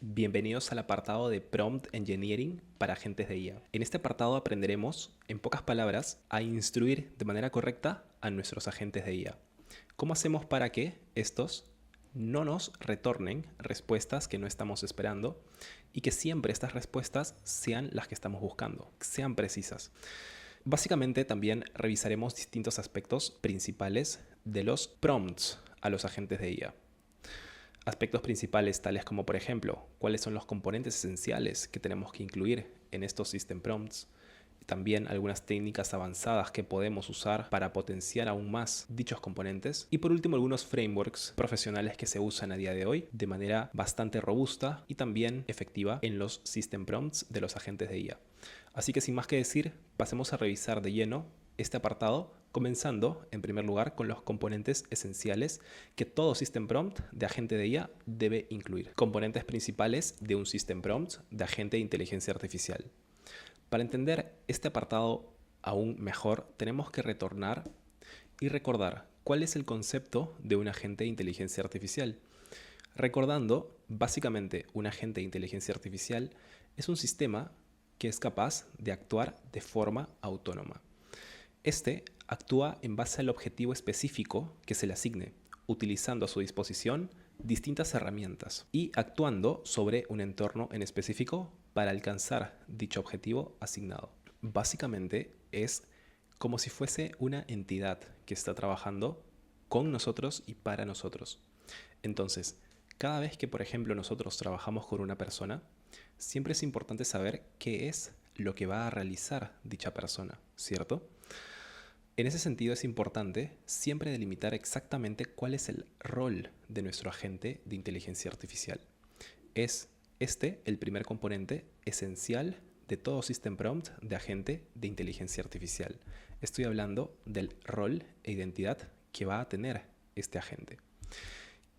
Bienvenidos al apartado de Prompt Engineering para agentes de IA. En este apartado aprenderemos, en pocas palabras, a instruir de manera correcta a nuestros agentes de IA. ¿Cómo hacemos para que estos no nos retornen respuestas que no estamos esperando y que siempre estas respuestas sean las que estamos buscando, sean precisas? Básicamente también revisaremos distintos aspectos principales de los prompts a los agentes de IA. Aspectos principales tales como, por ejemplo, cuáles son los componentes esenciales que tenemos que incluir en estos system prompts. También algunas técnicas avanzadas que podemos usar para potenciar aún más dichos componentes. Y por último, algunos frameworks profesionales que se usan a día de hoy de manera bastante robusta y también efectiva en los system prompts de los agentes de IA. Así que sin más que decir, pasemos a revisar de lleno este apartado, comenzando en primer lugar con los componentes esenciales que todo System Prompt de agente de IA debe incluir. Componentes principales de un System Prompt de agente de inteligencia artificial. Para entender este apartado aún mejor, tenemos que retornar y recordar cuál es el concepto de un agente de inteligencia artificial. Recordando, básicamente, un agente de inteligencia artificial es un sistema que es capaz de actuar de forma autónoma. Este actúa en base al objetivo específico que se le asigne, utilizando a su disposición distintas herramientas y actuando sobre un entorno en específico para alcanzar dicho objetivo asignado. Básicamente es como si fuese una entidad que está trabajando con nosotros y para nosotros. Entonces, cada vez que, por ejemplo, nosotros trabajamos con una persona, siempre es importante saber qué es lo que va a realizar dicha persona, ¿cierto? En ese sentido es importante siempre delimitar exactamente cuál es el rol de nuestro agente de inteligencia artificial. Es este el primer componente esencial de todo System Prompt de agente de inteligencia artificial. Estoy hablando del rol e identidad que va a tener este agente.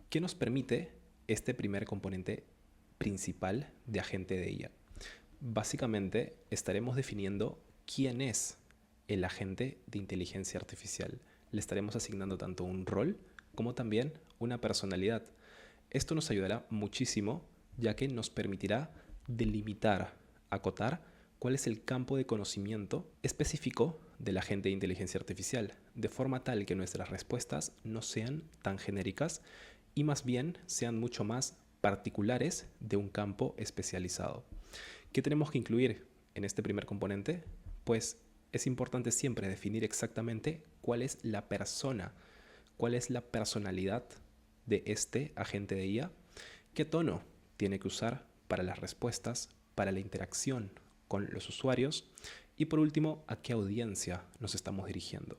¿Qué nos permite este primer componente principal de agente de IA? Básicamente estaremos definiendo quién es el agente de inteligencia artificial. Le estaremos asignando tanto un rol como también una personalidad. Esto nos ayudará muchísimo, ya que nos permitirá delimitar, acotar cuál es el campo de conocimiento específico del agente de inteligencia artificial, de forma tal que nuestras respuestas no sean tan genéricas y más bien sean mucho más particulares de un campo especializado. ¿Qué tenemos que incluir en este primer componente? Pues es importante siempre definir exactamente cuál es la persona, cuál es la personalidad de este agente de IA, qué tono tiene que usar para las respuestas, para la interacción con los usuarios y por último, a qué audiencia nos estamos dirigiendo.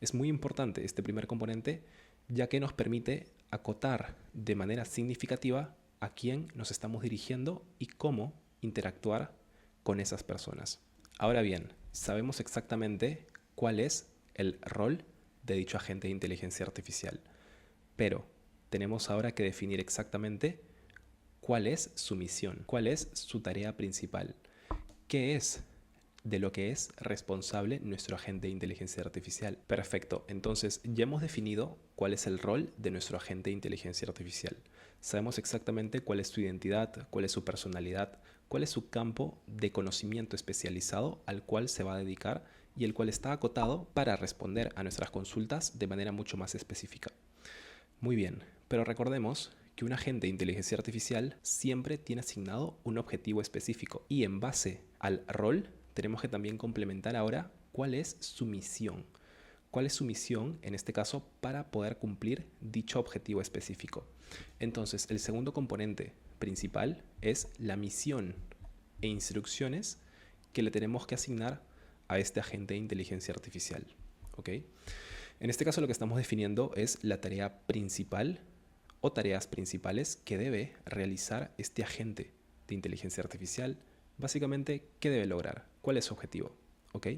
Es muy importante este primer componente ya que nos permite acotar de manera significativa a quién nos estamos dirigiendo y cómo interactuar con esas personas. Ahora bien, sabemos exactamente cuál es el rol de dicho agente de inteligencia artificial, pero tenemos ahora que definir exactamente cuál es su misión, cuál es su tarea principal, qué es de lo que es responsable nuestro agente de inteligencia artificial. Perfecto, entonces ya hemos definido cuál es el rol de nuestro agente de inteligencia artificial. Sabemos exactamente cuál es su identidad, cuál es su personalidad, cuál es su campo de conocimiento especializado al cual se va a dedicar y el cual está acotado para responder a nuestras consultas de manera mucho más específica. Muy bien, pero recordemos que un agente de inteligencia artificial siempre tiene asignado un objetivo específico y en base al rol tenemos que también complementar ahora cuál es su misión. ¿Cuál es su misión, en este caso, para poder cumplir dicho objetivo específico? Entonces, el segundo componente principal es la misión e instrucciones que le tenemos que asignar a este agente de inteligencia artificial. ¿Ok? En este caso, lo que estamos definiendo es la tarea principal o tareas principales que debe realizar este agente de inteligencia artificial. Básicamente, ¿qué debe lograr? ¿Cuál es su objetivo? ¿Ok?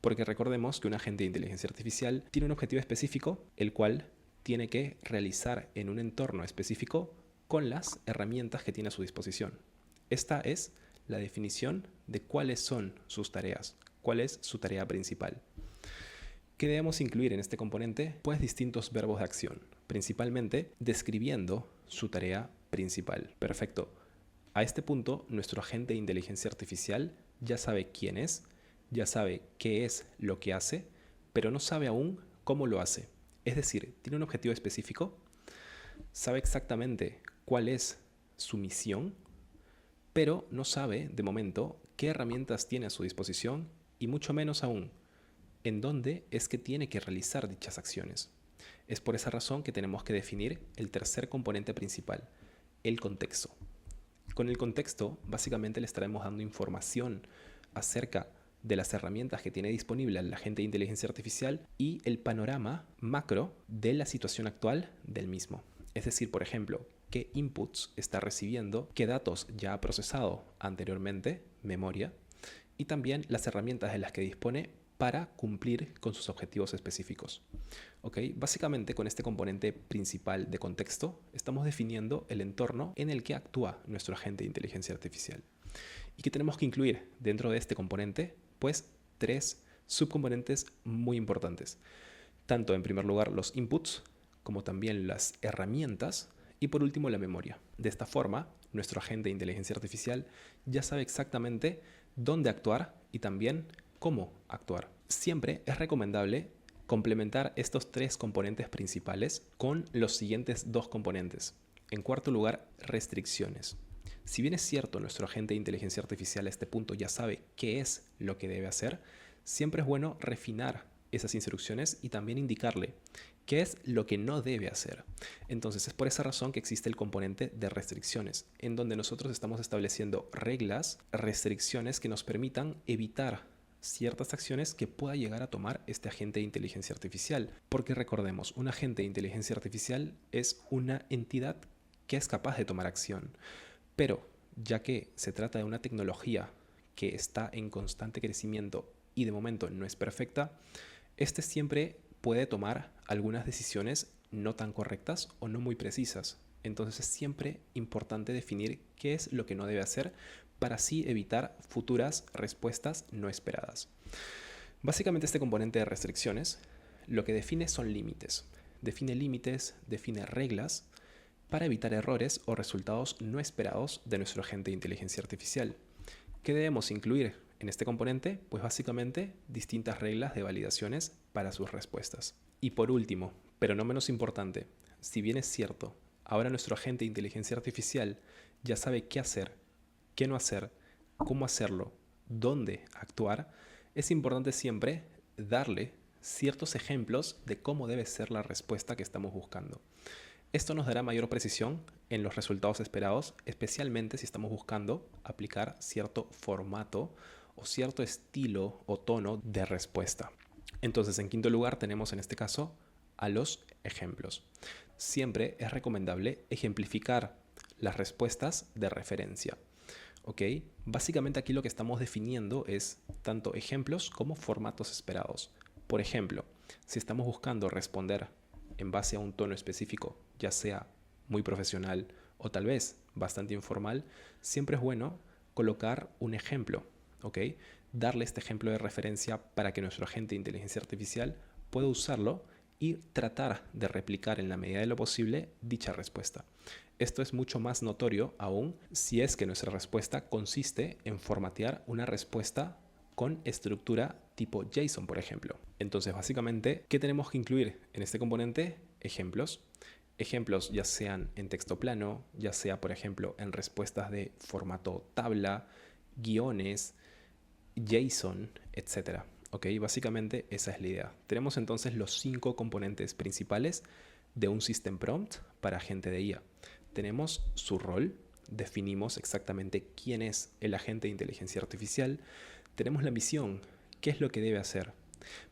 Porque recordemos que un agente de inteligencia artificial tiene un objetivo específico, el cual tiene que realizar en un entorno específico con las herramientas que tiene a su disposición. Esta es la definición de cuáles son sus tareas, cuál es su tarea principal. ¿Qué debemos incluir en este componente? Pues distintos verbos de acción, principalmente describiendo su tarea principal. Perfecto. A este punto, nuestro agente de inteligencia artificial ya sabe quién es, ya sabe qué es lo que hace, pero no sabe aún cómo lo hace. Es decir, tiene un objetivo específico, sabe exactamente cuál es su misión, pero no sabe, de momento, qué herramientas tiene a su disposición y mucho menos aún en dónde es que tiene que realizar dichas acciones. Es por esa razón que tenemos que definir el tercer componente principal, el contexto. Con el contexto, básicamente le estaremos dando información acerca de las herramientas que tiene disponible el agente de inteligencia artificial y el panorama macro de la situación actual del mismo. Es decir, por ejemplo, qué inputs está recibiendo, qué datos ya ha procesado anteriormente, memoria, y también las herramientas de las que dispone para cumplir con sus objetivos específicos. Básicamente con este componente principal de contexto estamos definiendo el entorno en el que actúa nuestro agente de inteligencia artificial. ¿Y qué tenemos que incluir dentro de este componente? Pues 3 subcomponentes muy importantes. Tanto en primer lugar los inputs, como también las herramientas y por último la memoria. De esta forma, nuestro agente de inteligencia artificial ya sabe exactamente dónde actuar y también cómo actuar. Siempre es recomendable complementar estos 3 componentes principales con los siguientes 2 componentes. En cuarto lugar, restricciones. Si bien es cierto, nuestro agente de inteligencia artificial a este punto ya sabe qué es lo que debe hacer, siempre es bueno refinar esas instrucciones y también indicarle qué es lo que no debe hacer. Entonces es por esa razón que existe el componente de restricciones, en donde nosotros estamos estableciendo reglas, restricciones que nos permitan evitar ciertas acciones que pueda llegar a tomar este agente de inteligencia artificial. Porque recordemos, un agente de inteligencia artificial es una entidad que es capaz de tomar acción. Pero ya que se trata de una tecnología que está en constante crecimiento y de momento no es perfecta, este siempre puede tomar algunas decisiones no tan correctas o no muy precisas. Entonces es siempre importante definir qué es lo que no debe hacer para así evitar futuras respuestas no esperadas. Básicamente este componente de restricciones lo que define son límites. Define límites, define reglas para evitar errores o resultados no esperados de nuestro agente de inteligencia artificial. ¿Qué debemos incluir en este componente? Pues básicamente distintas reglas de validaciones para sus respuestas. Y por último, pero no menos importante, si bien es cierto, ahora nuestro agente de inteligencia artificial ya sabe qué hacer, qué no hacer, cómo hacerlo, dónde actuar, es importante siempre darle ciertos ejemplos de cómo debe ser la respuesta que estamos buscando. Esto nos dará mayor precisión en los resultados esperados, especialmente si estamos buscando aplicar cierto formato o cierto estilo o tono de respuesta. Entonces, en quinto lugar, tenemos en este caso a los ejemplos. Siempre es recomendable ejemplificar las respuestas de referencia. Básicamente aquí lo que estamos definiendo es tanto ejemplos como formatos esperados. Por ejemplo, si estamos buscando responder en base a un tono específico, ya sea muy profesional o tal vez bastante informal, siempre es bueno colocar un ejemplo, darle este ejemplo de referencia para que nuestro agente de inteligencia artificial pueda usarlo y tratar de replicar en la medida de lo posible dicha respuesta. Esto es mucho más notorio aún si es que nuestra respuesta consiste en formatear una respuesta con estructura tipo JSON, por ejemplo. Entonces, básicamente, ¿qué tenemos que incluir en este componente? Ejemplos. Ejemplos ya sean en texto plano, ya sea, por ejemplo, en respuestas de formato tabla, guiones, JSON, etc. Básicamente esa es la idea. Tenemos entonces los 5 componentes principales de un System Prompt para agente de IA. Tenemos su rol, definimos exactamente quién es el agente de inteligencia artificial. Tenemos la misión, qué es lo que debe hacer.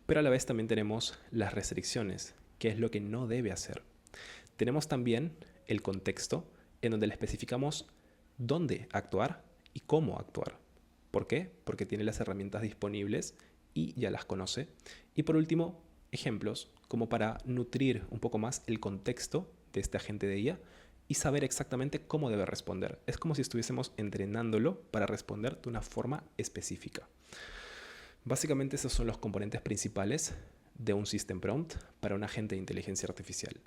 Pero a la vez también tenemos las restricciones, qué es lo que no debe hacer. Tenemos también el contexto, en donde le especificamos dónde actuar y cómo actuar. ¿Por qué? Porque tiene las herramientas disponibles y ya las conoce. Y por último, ejemplos, como para nutrir un poco más el contexto de este agente de IA y saber exactamente cómo debe responder. Es como si estuviésemos entrenándolo para responder de una forma específica. Básicamente esos son los componentes principales de un System Prompt para un agente de inteligencia artificial.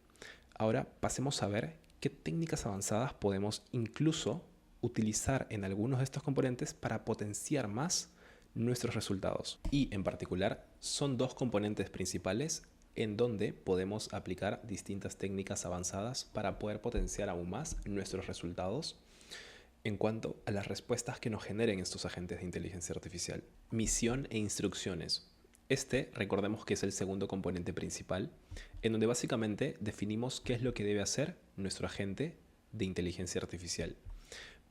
Ahora pasemos a ver qué técnicas avanzadas podemos incluso utilizar en algunos de estos componentes para potenciar más nuestros resultados. Y en particular son dos componentes principales en donde podemos aplicar distintas técnicas avanzadas para poder potenciar aún más nuestros resultados en cuanto a las respuestas que nos generen estos agentes de inteligencia artificial. Misión e instrucciones. Recordemos que es el segundo componente principal, en donde básicamente definimos qué es lo que debe hacer nuestro agente de inteligencia artificial.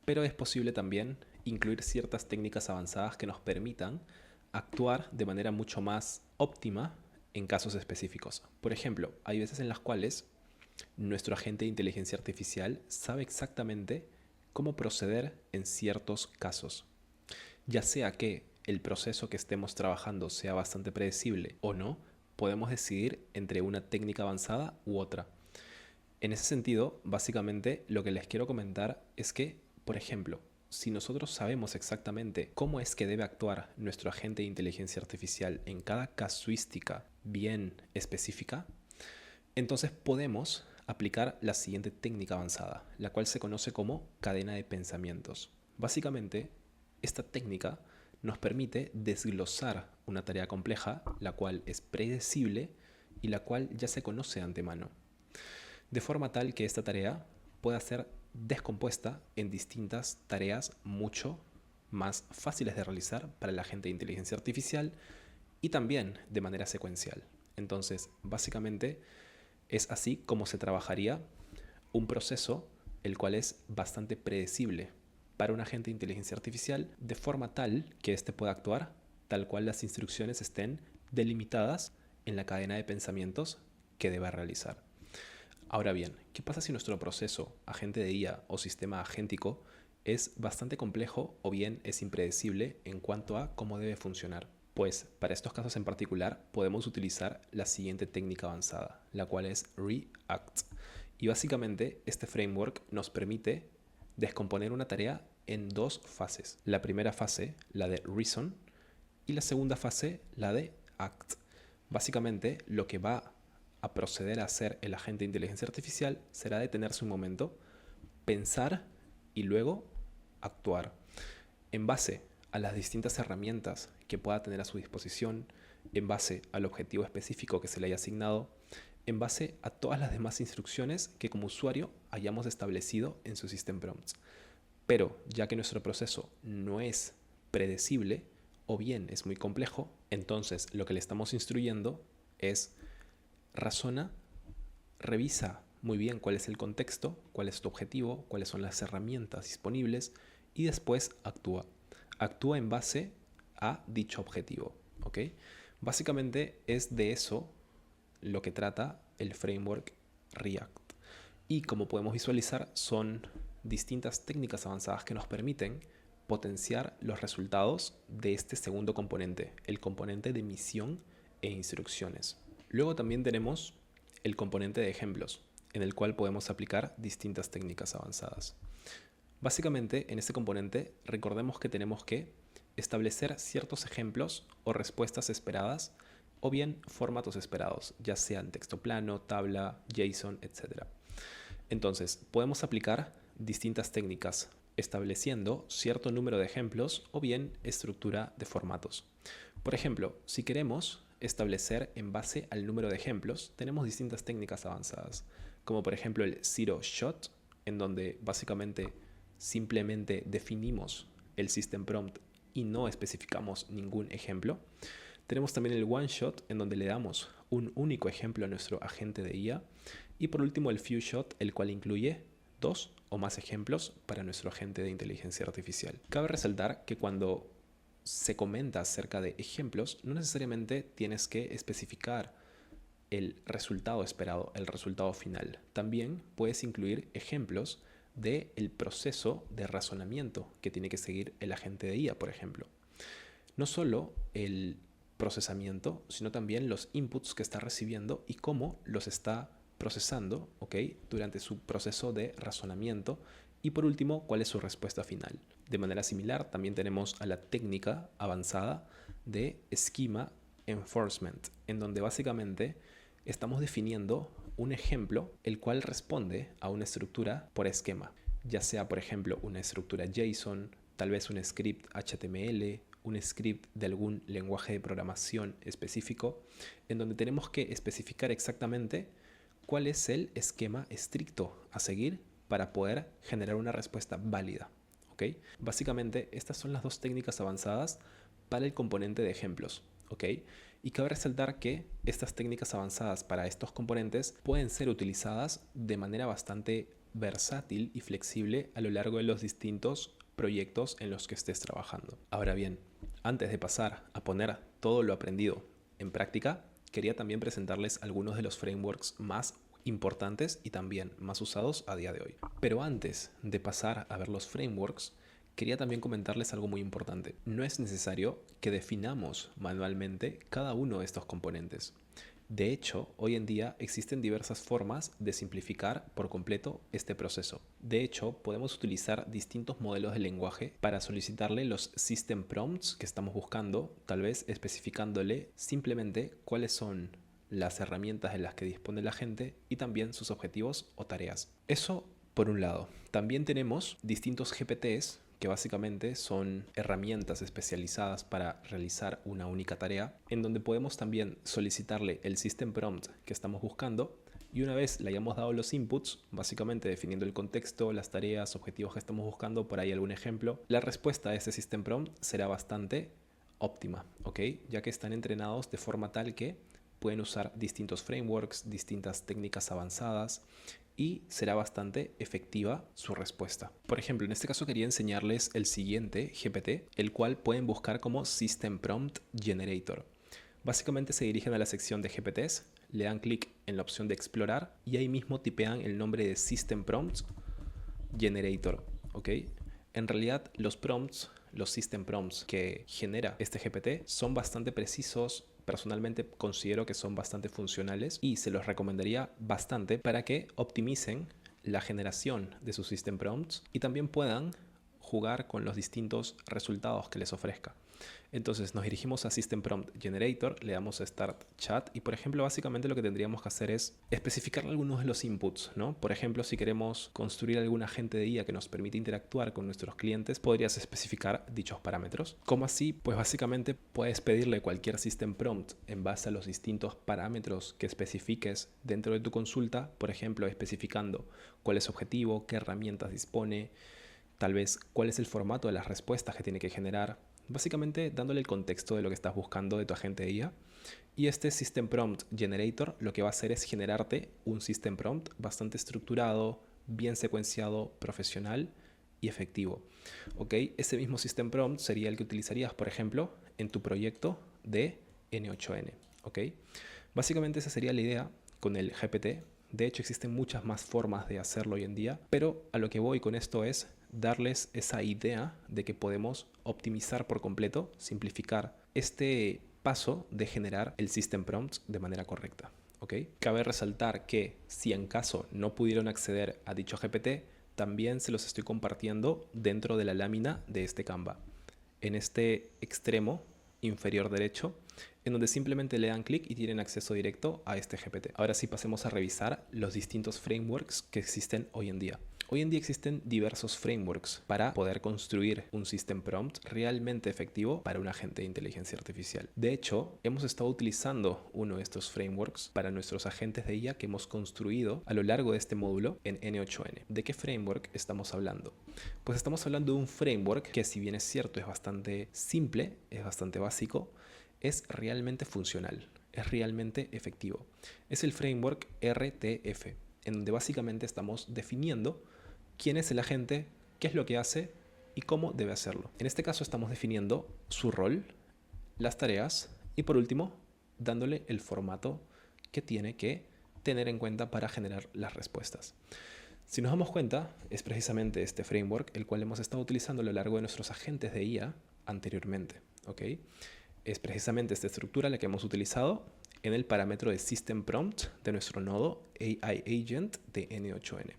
Pero es posible también incluir ciertas técnicas avanzadas que nos permitan actuar de manera mucho más óptima en casos específicos. Por ejemplo, hay veces en las cuales nuestro agente de inteligencia artificial sabe exactamente cómo proceder en ciertos casos. Ya sea que el proceso que estemos trabajando sea bastante predecible o no, podemos decidir entre una técnica avanzada u otra. En ese sentido, básicamente lo que les quiero comentar es que, por ejemplo, si nosotros sabemos exactamente cómo es que debe actuar nuestro agente de inteligencia artificial en cada casuística bien específica, entonces podemos aplicar la siguiente técnica avanzada, la cual se conoce como cadena de pensamientos. Básicamente, esta técnica nos permite desglosar una tarea compleja, la cual es predecible y la cual ya se conoce de antemano, de forma tal que esta tarea pueda ser descompuesta en distintas tareas mucho más fáciles de realizar para el agente de inteligencia artificial y también de manera secuencial. Entonces, básicamente es así como se trabajaría un proceso el cual es bastante predecible para un agente de inteligencia artificial, de forma tal que éste pueda actuar tal cual las instrucciones estén delimitadas en la cadena de pensamientos que deba realizar. Ahora bien, ¿qué pasa si nuestro proceso, agente de IA o sistema agéntico, es bastante complejo o bien es impredecible en cuanto a cómo debe funcionar? Pues para estos casos en particular podemos utilizar la siguiente técnica avanzada, la cual es ReACT. Y básicamente este framework nos permite descomponer una tarea en dos fases. La primera fase, la de Reason, y la segunda fase, la de Act. Básicamente lo que va a proceder a hacer el agente de inteligencia artificial será detenerse un momento, pensar y luego actuar en base a las distintas herramientas que pueda tener a su disposición, en base al objetivo específico que se le haya asignado, en base a todas las demás instrucciones que como usuario hayamos establecido en su System Prompts. Pero ya que nuestro proceso no es predecible o bien es muy complejo, entonces lo que le estamos instruyendo es razona, revisa muy bien cuál es el contexto, cuál es tu objetivo, cuáles son las herramientas disponibles y después actúa. Actúa en base a dicho objetivo, ¿ok? Básicamente es de eso lo que trata el framework ReACT. Y como podemos visualizar, son distintas técnicas avanzadas que nos permiten potenciar los resultados de este segundo componente, el componente de misión e instrucciones. Luego también tenemos el componente de ejemplos, en el cual podemos aplicar distintas técnicas avanzadas. Básicamente, en este componente, recordemos que tenemos que establecer ciertos ejemplos o respuestas esperadas o bien formatos esperados, ya sean texto plano, tabla, JSON, etc. Entonces, podemos aplicar distintas técnicas estableciendo cierto número de ejemplos o bien estructura de formatos. Por ejemplo, si queremos establecer en base al número de ejemplos, tenemos distintas técnicas avanzadas, como por ejemplo el Zero Shot, en donde básicamente simplemente definimos el System Prompt y no especificamos ningún ejemplo. Tenemos también el One Shot, en donde le damos un único ejemplo a nuestro agente de IA. Y por último el Few Shot, el cual incluye 2 o más ejemplos para nuestro agente de inteligencia artificial. Cabe resaltar que cuando se comenta acerca de ejemplos, no necesariamente tienes que especificar el resultado esperado, el resultado final. También puedes incluir ejemplos del proceso de razonamiento que tiene que seguir el agente de IA, por ejemplo. No solo el procesamiento, sino también los inputs que está recibiendo y cómo los está procesando, ¿ok?, durante su proceso de razonamiento. Y por último, cuál es su respuesta final. De manera similar, también tenemos a la técnica avanzada de Schema Enforcement, en donde básicamente estamos definiendo un ejemplo el cual responde a una estructura por esquema. ya sea por ejemplo una estructura JSON, tal vez un script HTML, un script de algún lenguaje de programación específico, en donde tenemos que especificar exactamente cuál es el esquema estricto a seguir para poder generar una respuesta válida. ¿Ok? Básicamente, estas son las dos técnicas avanzadas para el componente de ejemplos. ¿Ok? Y cabe resaltar que estas técnicas avanzadas para estos componentes pueden ser utilizadas de manera bastante versátil y flexible a lo largo de los distintos proyectos en los que estés trabajando. Ahora bien, antes de pasar a poner todo lo aprendido en práctica, quería también presentarles algunos de los frameworks más importantes y también más usados a día de hoy. Pero antes de pasar a ver los frameworks, quería también comentarles algo muy importante. No es necesario que definamos manualmente cada uno de estos componentes. De hecho, hoy en día existen diversas formas de simplificar por completo este proceso. De hecho, podemos utilizar distintos modelos de lenguaje para solicitarle los system prompts que estamos buscando, tal vez especificándole simplemente cuáles son las herramientas de las que dispone la gente y también sus objetivos o tareas. Eso por un lado. También tenemos distintos GPTs que básicamente son herramientas especializadas para realizar una única tarea, en donde podemos también solicitarle el system prompt que estamos buscando y una vez le hayamos dado los inputs, básicamente definiendo el contexto, las tareas, objetivos que estamos buscando, por ahí algún ejemplo, la respuesta a ese system prompt será bastante óptima, ¿ok? Ya que están entrenados de forma tal que pueden usar distintos frameworks, distintas técnicas avanzadas y será bastante efectiva su respuesta. Por ejemplo, en este caso quería enseñarles el siguiente GPT, el cual pueden buscar como System Prompt Generator. Básicamente se dirigen a la sección de GPTs, le dan clic en la opción de explorar y ahí mismo tipean el nombre de System Prompt Generator. ¿Ok? En realidad los prompts, los System Prompts que genera este GPT son bastante precisos. Personalmente considero que son bastante funcionales y se los recomendaría bastante para que optimicen la generación de sus System Prompts y también puedan jugar con los distintos resultados que les ofrezca. Entonces nos dirigimos a System Prompt Generator, le damos a Start Chat y por ejemplo básicamente lo que tendríamos que hacer es especificar algunos de los inputs, ¿no? Por ejemplo, si queremos construir algún agente de IA que nos permite interactuar con nuestros clientes, podrías especificar dichos parámetros. ¿Cómo así? Pues básicamente puedes pedirle cualquier System Prompt en base a los distintos parámetros que especifiques dentro de tu consulta, por ejemplo, especificando cuál es su objetivo, qué herramientas dispone, tal vez cuál es el formato de las respuestas que tiene que generar. Básicamente dándole el contexto de lo que estás buscando de tu agente de IA. Y este System Prompt Generator lo que va a hacer es generarte un System Prompt bastante estructurado, bien secuenciado, profesional y efectivo. ¿Ok? Ese mismo System Prompt sería el que utilizarías, por ejemplo, en tu proyecto de N8N. ¿Ok? Básicamente esa sería la idea con el GPT. De hecho, existen muchas más formas de hacerlo hoy en día, pero a lo que voy con esto es darles esa idea de que podemos optimizar por completo, simplificar este paso de generar el System Prompt de manera correcta. ¿Ok? Cabe resaltar que si en caso no pudieron acceder a dicho GPT, también se los estoy compartiendo dentro de la lámina de este Canva. En este extremo inferior derecho, en donde simplemente le dan clic y tienen acceso directo a este GPT. Ahora sí pasemos a revisar los distintos frameworks que existen hoy en día. Hoy en día existen diversos frameworks para poder construir un System Prompt realmente efectivo para un agente de inteligencia artificial. De hecho, hemos estado utilizando uno de estos frameworks para nuestros agentes de IA que hemos construido a lo largo de este módulo en N8N. ¿De qué framework estamos hablando? Pues estamos hablando de un framework que, si bien es cierto, es bastante simple, es bastante básico, es realmente funcional, es realmente efectivo. Es el framework RTF, en donde básicamente estamos definiendo quién es el agente, qué es lo que hace y cómo debe hacerlo. En este caso estamos definiendo su rol, las tareas y por último dándole el formato que tiene que tener en cuenta para generar las respuestas. Si nos damos cuenta, es precisamente este framework el cual hemos estado utilizando a lo largo de nuestros agentes de IA anteriormente. ¿Ok? Es precisamente esta estructura la que hemos utilizado en el parámetro de System Prompt de nuestro nodo AI Agent de N8N.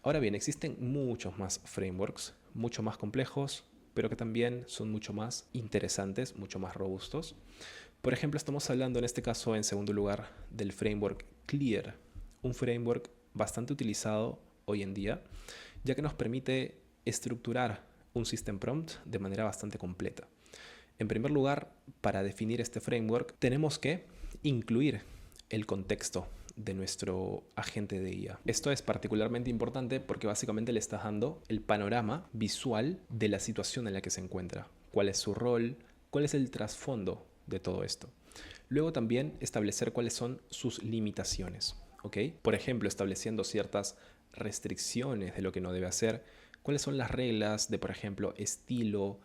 Ahora bien, existen muchos más frameworks, mucho más complejos, pero que también son mucho más interesantes, mucho más robustos. Por ejemplo, estamos hablando en este caso, en segundo lugar, del framework Clear, un framework bastante utilizado hoy en día ya que nos permite estructurar un System Prompt de manera bastante completa. En primer lugar, para definir este framework, tenemos que incluir el contexto de nuestro agente de IA. Esto es particularmente importante porque básicamente le estás dando el panorama visual de la situación en la que se encuentra. ¿Cuál es su rol? ¿Cuál es el trasfondo de todo esto? Luego también establecer cuáles son sus limitaciones. ¿Ok? Por ejemplo, estableciendo ciertas restricciones de lo que no debe hacer. ¿Cuáles son las reglas de, por ejemplo, estilo,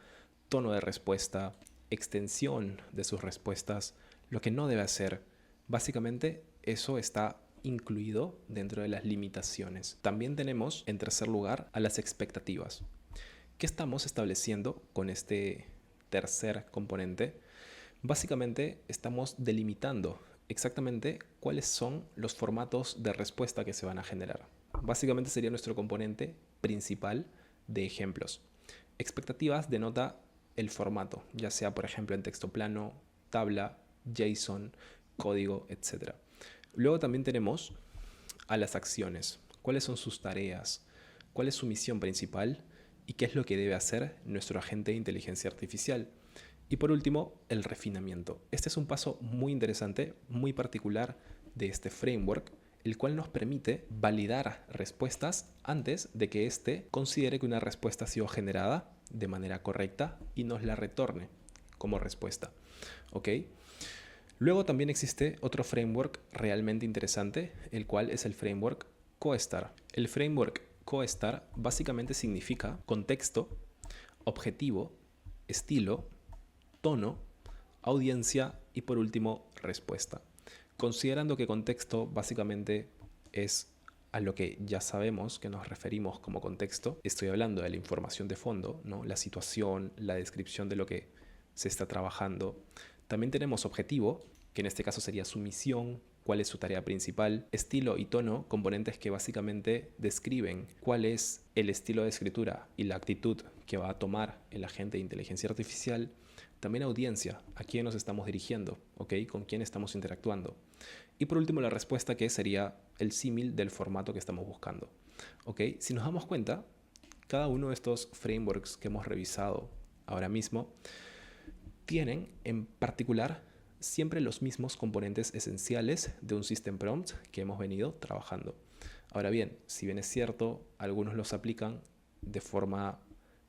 tono de respuesta, extensión de sus respuestas, lo que no debe hacer? Básicamente, eso está incluido dentro de las limitaciones. También tenemos, en tercer lugar, a las expectativas. ¿Qué estamos estableciendo con este tercer componente? Básicamente, estamos delimitando exactamente cuáles son los formatos de respuesta que se van a generar. Básicamente sería nuestro componente principal de ejemplos. Expectativas denota el formato, ya sea por ejemplo en texto plano, tabla, JSON, código, etc. Luego también tenemos a las acciones. ¿Cuáles son sus tareas? ¿Cuál es su misión principal? ¿Y qué es lo que debe hacer nuestro agente de inteligencia artificial? Y por último, el refinamiento. Este es un paso muy interesante, muy particular de este framework, el cual nos permite validar respuestas antes de que éste considere que una respuesta ha sido generada de manera correcta y nos la retorne como respuesta. ¿Ok? Luego también existe otro framework realmente interesante, el cual es el framework CoStar. El framework CoStar básicamente significa contexto, objetivo, estilo, tono, audiencia y por último respuesta. Considerando que contexto básicamente es a lo que ya sabemos que nos referimos como contexto, estoy hablando de la información de fondo, ¿no? La situación, la descripción de lo que se está trabajando. También tenemos objetivo, que en este caso sería su misión, cuál es su tarea principal, estilo y tono, componentes que básicamente describen cuál es el estilo de escritura y la actitud que va a tomar el agente de inteligencia artificial. También audiencia, a quién nos estamos dirigiendo, ¿ok? Con quién estamos interactuando. Y por último la respuesta, que sería el símil del formato que estamos buscando, ¿ok? Si nos damos cuenta, cada uno de estos frameworks que hemos revisado ahora mismo tienen en particular siempre los mismos componentes esenciales de un System Prompt que hemos venido trabajando. Ahora bien, si bien es cierto, algunos los aplican de forma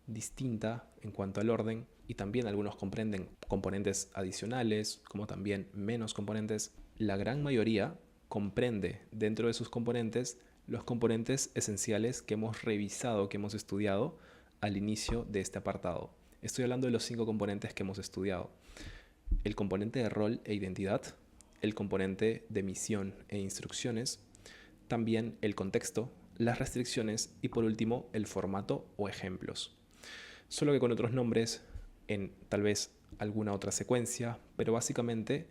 distinta en cuanto al orden y también algunos comprenden componentes adicionales como también menos componentes, la gran mayoría comprende dentro de sus componentes los componentes esenciales que hemos revisado, que hemos estudiado al inicio de este apartado. Estoy hablando de los 5 componentes que hemos estudiado. El componente de rol e identidad, el componente de misión e instrucciones, también el contexto, las restricciones y por último el formato o ejemplos. Solo que con otros nombres, en tal vez alguna otra secuencia, pero básicamente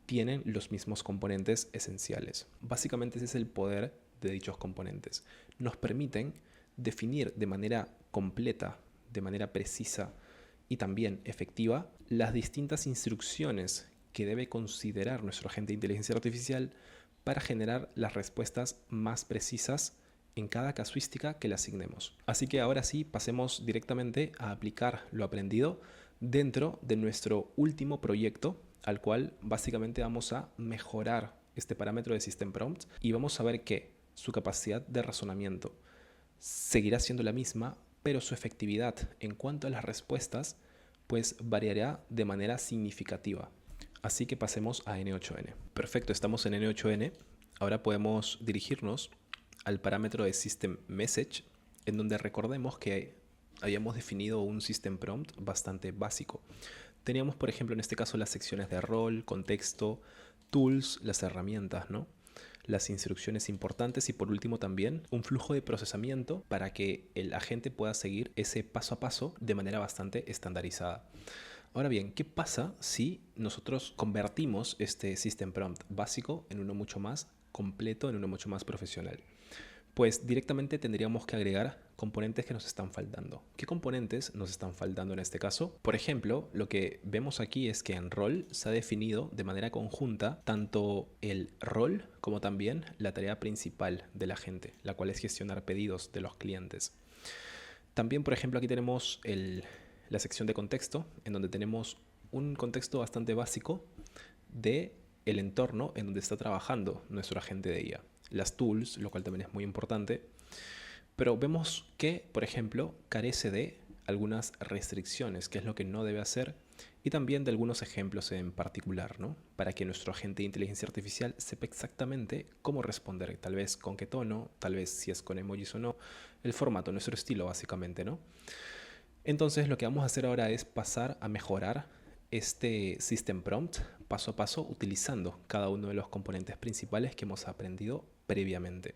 tienen los mismos componentes esenciales. Básicamente ese es el poder de dichos componentes. Nos permiten definir de manera completa, de manera precisa y también efectiva las distintas instrucciones que debe considerar nuestro agente de inteligencia artificial para generar las respuestas más precisas en cada casuística que le asignemos. Así que ahora sí, pasemos directamente a aplicar lo aprendido dentro de nuestro último proyecto, al cual básicamente vamos a mejorar este parámetro de System Prompt y vamos a ver que su capacidad de razonamiento seguirá siendo la misma, pero su efectividad en cuanto a las respuestas pues variará de manera significativa. Así que pasemos a N8N. Perfecto, estamos en N8N. Ahora podemos dirigirnos al parámetro de System Message, en donde recordemos que habíamos definido un System Prompt bastante básico. Teníamos, por ejemplo, en este caso las secciones de rol, contexto, tools, las herramientas, ¿no? Las instrucciones importantes y por último también un flujo de procesamiento para que el agente pueda seguir ese paso a paso de manera bastante estandarizada. Ahora bien, ¿qué pasa si nosotros convertimos este System Prompt básico en uno mucho más completo, en uno mucho más profesional? Pues directamente tendríamos que agregar componentes que nos están faltando. ¿Qué componentes nos están faltando en este caso? Por ejemplo, lo que vemos aquí es que en rol se ha definido de manera conjunta tanto el rol como también la tarea principal de la gente, la cual es gestionar pedidos de los clientes. También, por ejemplo, aquí tenemos la sección de contexto, en donde tenemos un contexto bastante básico de el entorno en donde está trabajando nuestro agente de IA. Las tools, lo cual también es muy importante, pero vemos que, por ejemplo, carece de algunas restricciones, que es lo que no debe hacer, y también de algunos ejemplos en particular, ¿no? Para que nuestro agente de inteligencia artificial sepa exactamente cómo responder, tal vez con qué tono, tal vez si es con emojis o no, el formato, nuestro estilo básicamente, ¿no? Entonces lo que vamos a hacer ahora es pasar a mejorar este System Prompt paso a paso utilizando cada uno de los componentes principales que hemos aprendido previamente.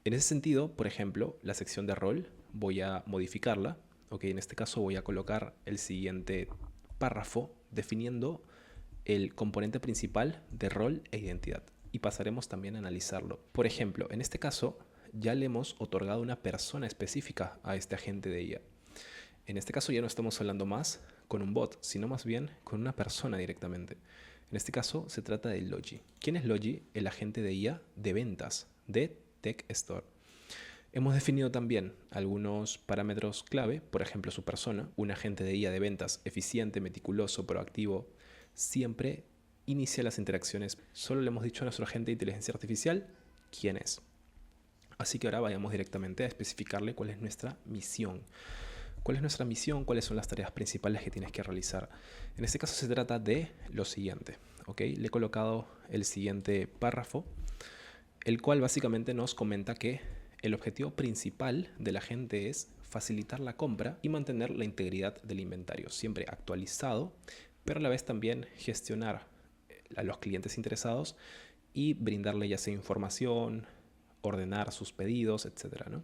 En ese sentido, por ejemplo, la sección de rol voy a modificarla. En este caso voy a colocar el siguiente párrafo definiendo el componente principal de rol e identidad. Y pasaremos también a analizarlo. Por ejemplo, en este caso ya le hemos otorgado una persona específica a este agente de IA. En este caso ya no estamos hablando más con un bot, sino más bien con una persona directamente. En este caso se trata de Logi. ¿Quién es Logi? El agente de IA de ventas de Tech Store. Hemos definido también algunos parámetros clave, por ejemplo su persona, un agente de IA de ventas eficiente, meticuloso, proactivo, siempre inicia las interacciones. Solo le hemos dicho a nuestro agente de inteligencia artificial quién es. Así que ahora vayamos directamente a especificarle cuál es nuestra misión. ¿Cuál es nuestra misión? ¿Cuáles son las tareas principales que tienes que realizar? En este caso se trata de lo siguiente. Le he colocado el siguiente párrafo, el cual básicamente nos comenta que el objetivo principal de la gente es facilitar la compra y mantener la integridad del inventario, siempre actualizado, pero a la vez también gestionar a los clientes interesados y brindarle ya sea información, ordenar sus pedidos, etc., ¿no?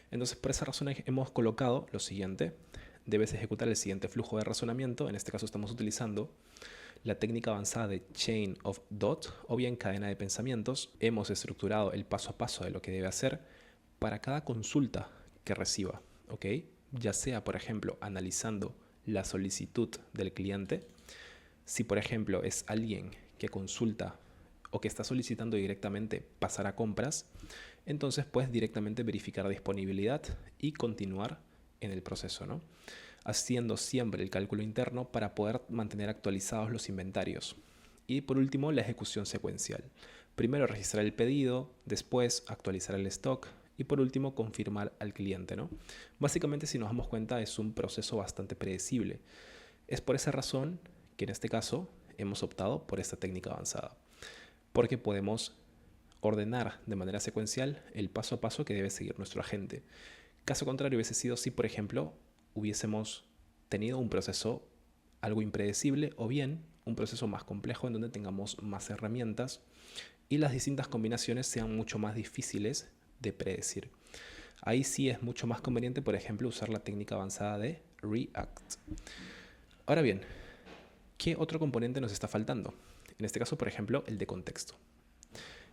Entonces, por esa razón hemos colocado lo siguiente. Debes ejecutar el siguiente flujo de razonamiento. En este caso estamos utilizando la técnica avanzada de Chain of Thought o bien cadena de pensamientos. Hemos estructurado el paso a paso de lo que debe hacer para cada consulta que reciba, ya sea, por ejemplo, analizando la solicitud del cliente. Si, por ejemplo, es alguien que consulta o que está solicitando directamente pasar a compras, entonces puedes directamente verificar disponibilidad y continuar en el proceso, ¿no? Haciendo siempre el cálculo interno para poder mantener actualizados los inventarios. Y por último, la ejecución secuencial. Primero registrar el pedido, después actualizar el stock y por último confirmar al cliente, ¿no? Básicamente, si nos damos cuenta, es un proceso bastante predecible. Es por esa razón que en este caso hemos optado por esta técnica avanzada, porque podemos ordenar de manera secuencial el paso a paso que debe seguir nuestro agente. Caso contrario hubiese sido si, por ejemplo, hubiésemos tenido un proceso algo impredecible o bien un proceso más complejo en donde tengamos más herramientas y las distintas combinaciones sean mucho más difíciles de predecir. Ahí sí es mucho más conveniente, por ejemplo, usar la técnica avanzada de React. Ahora bien, ¿qué otro componente nos está faltando? En este caso, por ejemplo, el de contexto.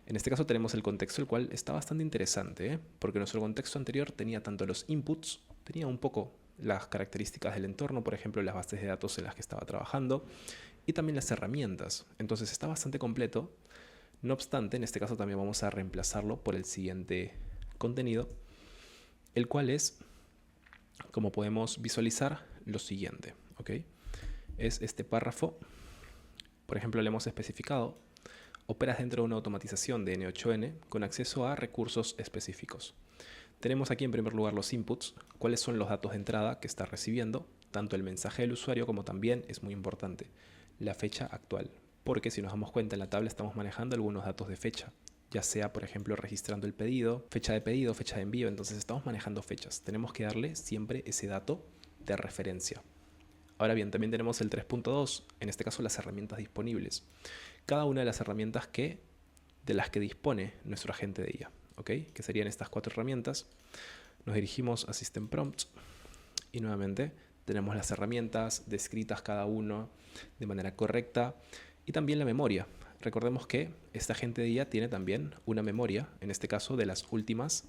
En este caso tenemos el contexto, el cual está bastante interesante, porque nuestro contexto anterior tenía tanto los inputs, tenía un poco las características del entorno, por ejemplo, las bases de datos en las que estaba trabajando, y también las herramientas. Entonces está bastante completo. No obstante, en este caso también vamos a reemplazarlo por el siguiente contenido, el cual es, como podemos visualizar, lo siguiente. Es este párrafo. Por ejemplo, le hemos especificado: operas dentro de una automatización de N8N con acceso a recursos específicos. Tenemos aquí en primer lugar los inputs, cuáles son los datos de entrada que está recibiendo, tanto el mensaje del usuario como también, es muy importante, la fecha actual. Porque si nos damos cuenta, en la tabla estamos manejando algunos datos de fecha, ya sea, por ejemplo, registrando el pedido, fecha de envío, entonces estamos manejando fechas. Tenemos que darle siempre ese dato de referencia. Ahora bien, también tenemos el 3.2, en este caso las herramientas disponibles. Cada una de las herramientas de las que dispone nuestro agente de IA, que serían estas 4 herramientas. Nos dirigimos a System Prompt y nuevamente tenemos las herramientas descritas cada uno de manera correcta y también la memoria. recordemos que esta agente de IA tiene también una memoria, en este caso de los últimos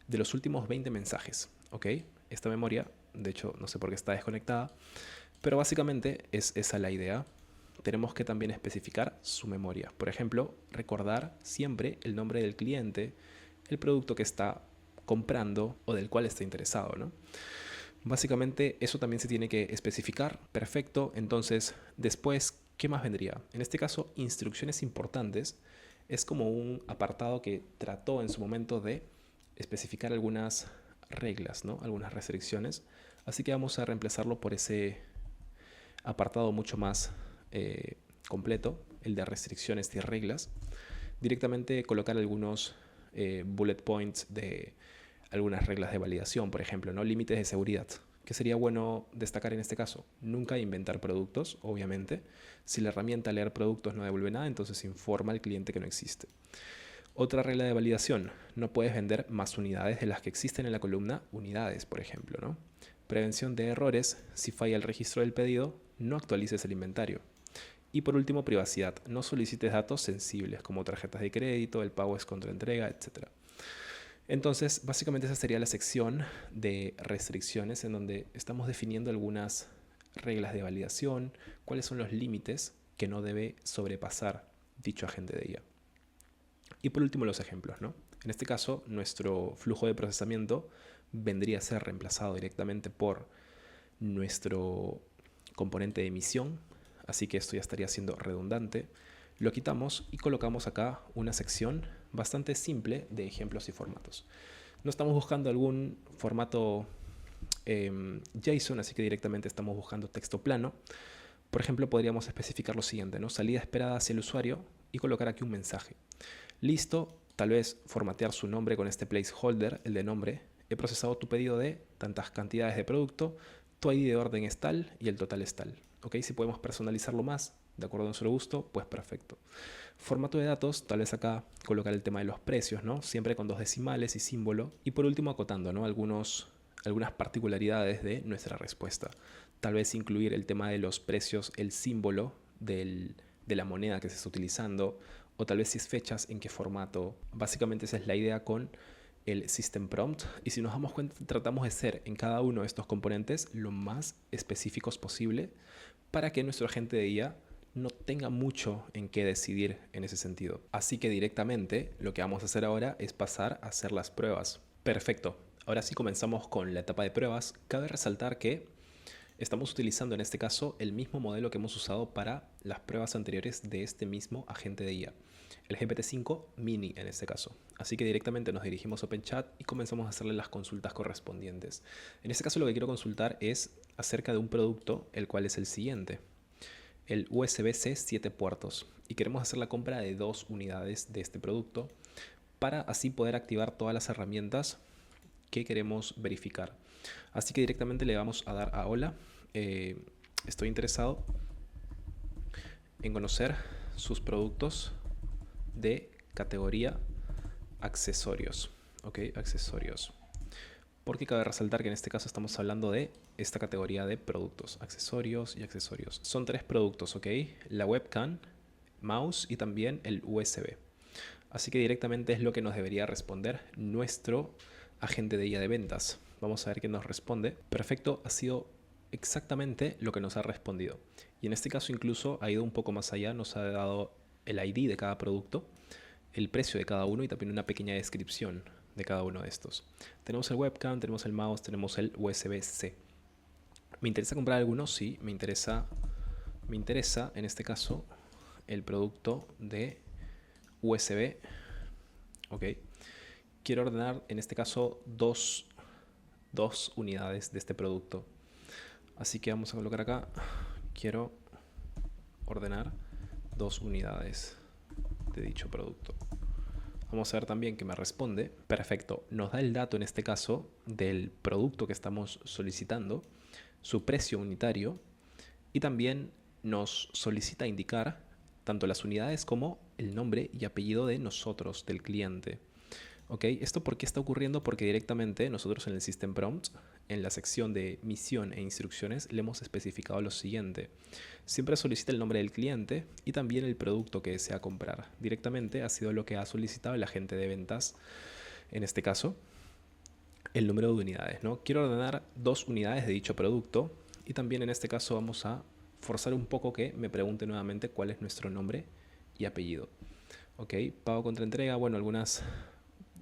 20 mensajes, ¿ok? Esta memoria, de hecho, no sé por qué está desconectada, pero básicamente es esa la idea. Tenemos que también especificar su memoria. Por ejemplo, recordar siempre el nombre del cliente, el producto que está comprando o del cual está interesado, ¿no? Básicamente eso también se tiene que especificar. Perfecto. Entonces, después, ¿qué más vendría? En este caso, instrucciones importantes. Es como un apartado que trató en su momento de especificar algunas reglas, ¿no? Algunas restricciones. Así que vamos a reemplazarlo por ese apartado mucho más completo, el de restricciones y reglas. Directamente colocar algunos bullet points de algunas reglas de validación, por ejemplo, ¿no? Límites de seguridad. ¿Qué sería bueno destacar en este caso? Nunca inventar productos, obviamente. Si la herramienta leer productos no devuelve nada, entonces informa al cliente que no existe. Otra regla de validación, no puedes vender más unidades de las que existen en la columna unidades, por ejemplo, ¿no? Prevención de errores, si falla el registro del pedido, no actualices el inventario. Y por último, privacidad, no solicites datos sensibles como tarjetas de crédito, el pago es contra entrega, etc. Entonces, básicamente esa sería la sección de restricciones en donde estamos definiendo algunas reglas de validación, cuáles son los límites que no debe sobrepasar dicho agente de IA. Y por último, los ejemplos, ¿no? En este caso, nuestro flujo de procesamiento vendría a ser reemplazado directamente por nuestro componente de emisión, así que esto ya estaría siendo redundante. Lo quitamos y colocamos acá una sección bastante simple de ejemplos y formatos. No estamos buscando algún formato JSON, así que directamente estamos buscando texto plano. Por ejemplo, podríamos especificar lo siguiente, ¿no? Salida esperada hacia el usuario y colocar aquí un mensaje. Listo, tal vez formatear su nombre con este placeholder, el de nombre. He procesado tu pedido de tantas cantidades de producto, tu ID de orden es tal y el total es tal. ¿Ok? Si podemos personalizarlo más, de acuerdo a nuestro gusto, pues perfecto. Formato de datos, tal vez acá colocar el tema de los precios, ¿no? Siempre con 2 decimales y símbolo. Y por último acotando, ¿no? Algunas particularidades de nuestra respuesta. Tal vez incluir el tema de los precios, el símbolo de la moneda que se está utilizando, o tal vez si es fechas, en qué formato. Básicamente esa es la idea con el System Prompt, y si nos damos cuenta tratamos de ser en cada uno de estos componentes lo más específicos posible para que nuestro agente de IA no tenga mucho en qué decidir en ese sentido. Así que directamente lo que vamos a hacer ahora es pasar a hacer las pruebas. Perfecto, ahora sí comenzamos con la etapa de pruebas. Cabe resaltar que estamos utilizando en este caso el mismo modelo que hemos usado para las pruebas anteriores de este mismo agente de IA, el GPT-5 Mini en este caso. Así que directamente nos dirigimos a OpenChat y comenzamos a hacerle las consultas correspondientes. En este caso lo que quiero consultar es acerca de un producto, el cual es el siguiente, el USB-C 7 puertos, y queremos hacer la compra de 2 unidades de este producto para así poder activar todas las herramientas que queremos verificar. Así que directamente le vamos a dar a hola. Estoy interesado en conocer sus productos de categoría accesorios. Ok, accesorios. Porque cabe resaltar que en este caso estamos hablando de esta categoría de productos, accesorios y accesorios. Son 3 productos, ok. La webcam, mouse y también el USB. Así que directamente es lo que nos debería responder nuestro agente de IA de ventas. Vamos a ver qué nos responde. Perfecto, ha sido exactamente lo que nos ha respondido. Y en este caso incluso ha ido un poco más allá, nos ha dado el ID de cada producto, el precio de cada uno y también una pequeña descripción de cada uno de estos. Tenemos el webcam, tenemos el mouse, tenemos el USB-C. ¿Me interesa comprar alguno? Sí, me interesa en este caso el producto de USB. Ok. Quiero ordenar en este caso dos unidades de este producto. Así que vamos a colocar acá. Quiero ordenar 2 unidades de dicho producto. Vamos a ver también que me responde. Perfecto. Nos da el dato en este caso del producto que estamos solicitando, su precio unitario, y también nos solicita indicar tanto las unidades como el nombre y apellido de nosotros, del cliente. ¿Ok? ¿Esto por qué está ocurriendo? Porque directamente nosotros en el System Prompt, en la sección de misión e instrucciones, le hemos especificado lo siguiente. Siempre solicita el nombre del cliente y también el producto que desea comprar. Directamente ha sido lo que ha solicitado el agente de ventas, en este caso, el número de unidades, ¿no? Quiero ordenar 2 unidades de dicho producto y también en este caso vamos a forzar un poco que me pregunte nuevamente cuál es nuestro nombre y apellido. Ok, pago contra entrega, bueno, algunos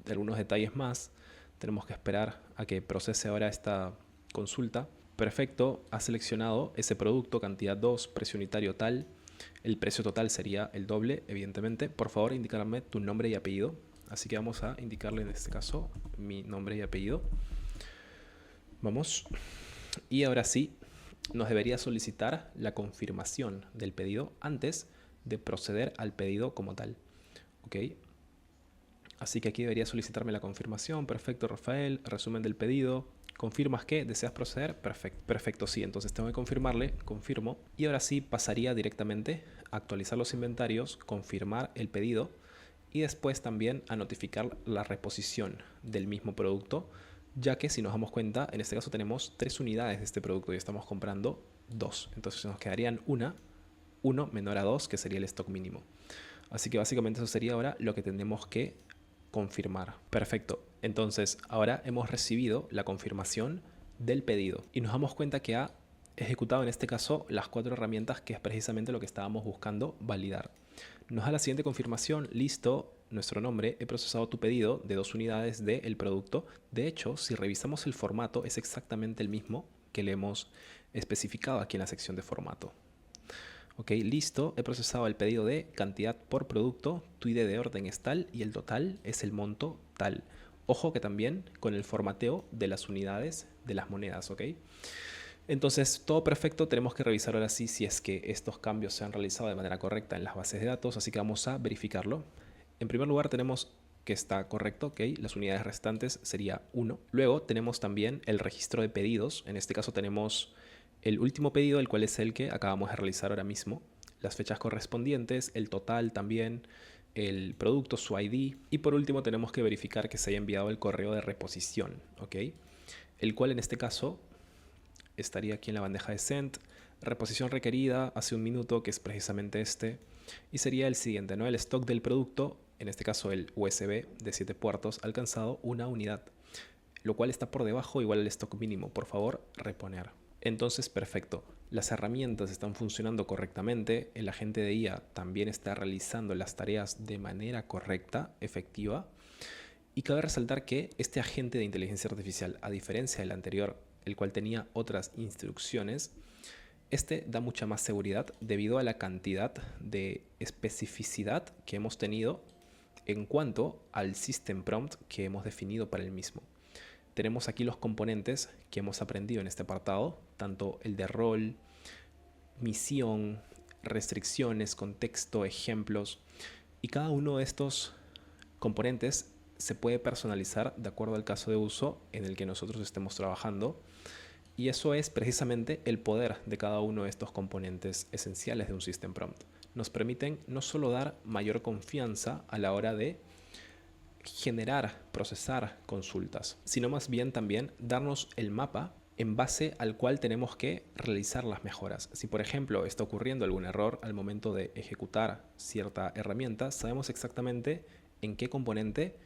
detalles más. Tenemos que esperar a que procese ahora esta consulta. Perfecto, ha seleccionado ese producto, cantidad 2, precio unitario tal. El precio total sería el doble, evidentemente. Por favor, indicarme tu nombre y apellido. Así que vamos a indicarle en este caso mi nombre y apellido. Vamos. Y ahora sí, nos debería solicitar la confirmación del pedido antes de proceder al pedido como tal. ¿Ok? Así que aquí debería solicitarme la confirmación. Perfecto, Rafael. Resumen del pedido. ¿Confirmas que deseas proceder? Perfecto, perfecto, sí. Entonces tengo que confirmarle. Confirmo. Y ahora sí pasaría directamente a actualizar los inventarios, confirmar el pedido y después también a notificar la reposición del mismo producto, ya que si nos damos cuenta, en este caso tenemos 3 unidades de este producto y estamos comprando 2. Entonces nos quedarían 1 menor a 2, que sería el stock mínimo. Así que básicamente eso sería ahora lo que tenemos que confirmar. Perfecto. Entonces ahora hemos recibido la confirmación del pedido y nos damos cuenta que ha ejecutado en este caso las 4 herramientas, que es precisamente lo que estábamos buscando validar. Nos da la siguiente confirmación: listo, nuestro nombre, he procesado tu pedido de 2 unidades del producto. De hecho, si revisamos el formato, es exactamente el mismo que le hemos especificado aquí en la sección de formato. Ok, listo, he procesado el pedido de cantidad por producto, tu ID de orden es tal y el total es el monto tal. Ojo que también con el formateo de las unidades de las monedas, ¿ok? Entonces, todo perfecto. Tenemos que revisar ahora sí si es que estos cambios se han realizado de manera correcta en las bases de datos, así que vamos a verificarlo. En primer lugar tenemos que está correcto, ok, las unidades restantes sería 1. Luego tenemos también el registro de pedidos. En este caso tenemos el último pedido, el cual es el que acabamos de realizar ahora mismo, las fechas correspondientes, el total también, el producto, su ID, y por último tenemos que verificar que se haya enviado el correo de reposición, ok, el cual en este caso estaría aquí en la bandeja de send. Reposición requerida hace un minuto, que es precisamente este, y sería el siguiente, ¿no? El stock del producto, en este caso el USB de 7 puertos, ha alcanzado 1 unidad, lo cual está por debajo igual al stock mínimo. Por favor, reponer. Entonces, perfecto. Las herramientas están funcionando correctamente, el agente de IA también está realizando las tareas de manera correcta, efectiva, y cabe resaltar que este agente de inteligencia artificial, a diferencia del anterior, el cual tenía otras instrucciones, este da mucha más seguridad debido a la cantidad de especificidad que hemos tenido en cuanto al system prompt que hemos definido para el mismo. Tenemos aquí los componentes que hemos aprendido en este apartado, tanto el de rol, misión, restricciones, contexto, ejemplos, y cada uno de estos componentes se puede personalizar de acuerdo al caso de uso en el que nosotros estemos trabajando. Y eso es precisamente el poder de cada uno de estos componentes esenciales de un System Prompt. Nos permiten no solo dar mayor confianza a la hora de generar, procesar consultas, sino más bien también darnos el mapa en base al cual tenemos que realizar las mejoras. Si por ejemplo está ocurriendo algún error al momento de ejecutar cierta herramienta, sabemos exactamente en qué componente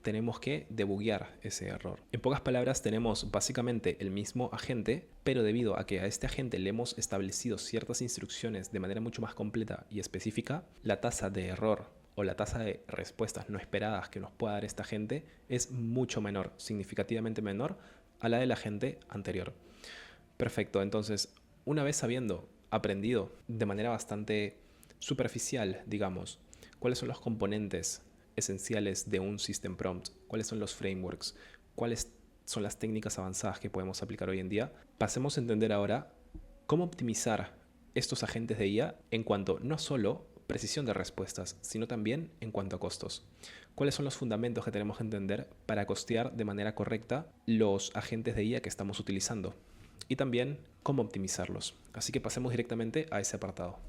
tenemos que debuguear ese error. En pocas palabras, tenemos básicamente el mismo agente, pero debido a que a este agente le hemos establecido ciertas instrucciones de manera mucho más completa y específica, la tasa de error o la tasa de respuestas no esperadas que nos pueda dar esta agente es mucho menor, significativamente menor a la del agente anterior. Perfecto, entonces, una vez habiendo aprendido de manera bastante superficial, digamos, cuáles son los componentes esenciales de un System Prompt, cuáles son los frameworks, cuáles son las técnicas avanzadas que podemos aplicar hoy en día, pasemos a entender ahora cómo optimizar estos agentes de IA en cuanto no solo precisión de respuestas, sino también en cuanto a costos. ¿Cuáles son los fundamentos que tenemos que entender para costear de manera correcta los agentes de IA que estamos utilizando? Y también cómo optimizarlos. Así que pasemos directamente a ese apartado.